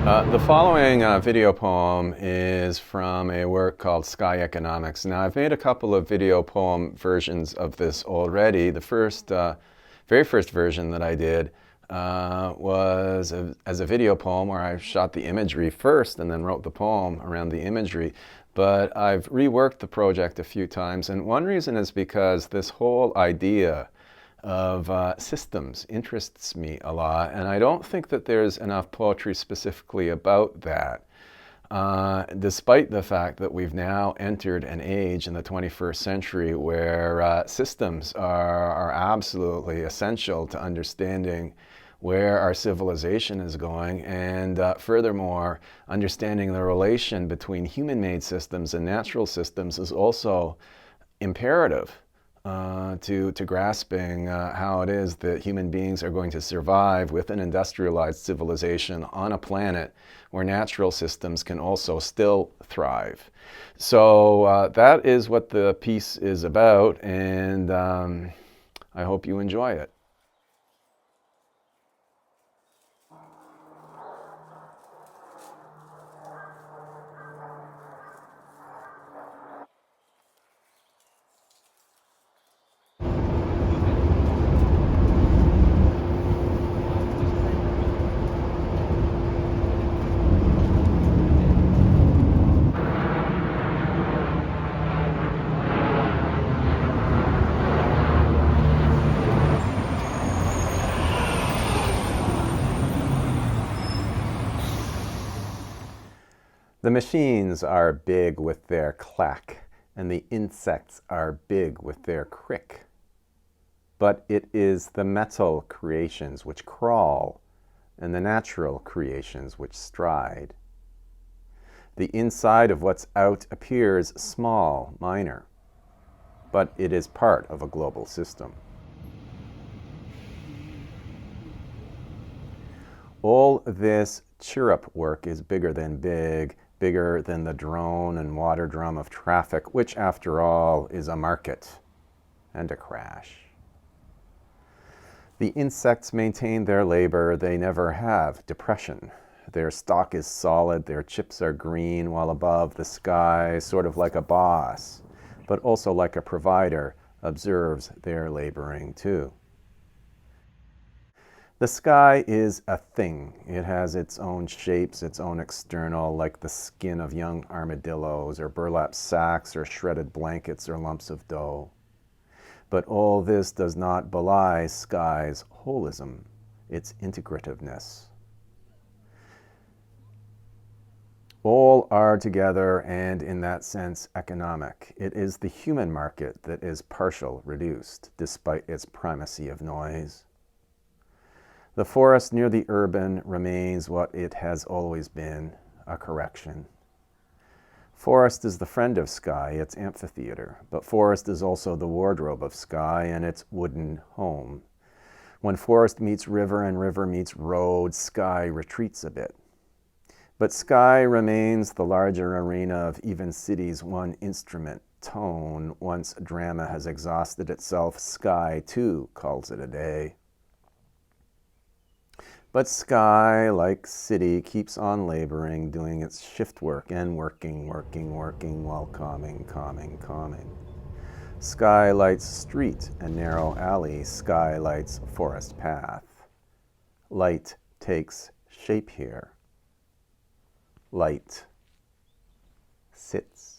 The following video poem is from a work called Sky Economics. Now, I've made a couple of video poem versions of this already. The very first version that I did was as a video poem where I shot the imagery first and then wrote the poem around the imagery. But I've reworked the project a few times, and one reason is because this whole idea of systems interests me a lot, and I don't think that there's enough poetry specifically about that, despite the fact that we've now entered an age in the 21st century where systems are absolutely essential to understanding where our civilization is going, and furthermore, understanding the relation between human-made systems and natural systems is also imperative to grasping how it is that human beings are going to survive with an industrialized civilization on a planet where natural systems can also still thrive. So that is what the piece is about, and I hope you enjoy it. The machines are big with their clack, and the insects are big with their crick. But it is the metal creations which crawl, and the natural creations which stride. The inside of what's out appears small, minor, but it is part of a global system. All this chirrup-work is bigger than big, bigger than the drone and water-thrum of traffic, which after all is a market and a crash. The insects maintain their labor, they never have depression. Their stalk is solid, their chips are green, while above the sky, sort of like a boss, but also like a provider, observes their laboring too. The sky is a thing. It has its own shapes, its own external, like the skin of young armadillos, or burlap sacks, or shredded blankets, or lumps of dough. But all this does not belie sky's holism, its integrativeness. All are together and, in that sense, economic. It is the human market that is partial reduced, despite its primacy of noise. The forest near the urban remains what it has always been, a correction. Forest is the friend of sky, its amphitheater, but forest is also the wardrobe of sky and its wooden home. When forest meets river and river meets road, sky retreats a bit. But sky remains the larger arena of even cities' one instrument, tone. Once drama has exhausted itself, sky too calls it a day. But sky, like city, keeps on laboring, doing its shift work and working while calming. Sky lights street and narrow alley, sky lights forest path. Light takes shape here. Light sits.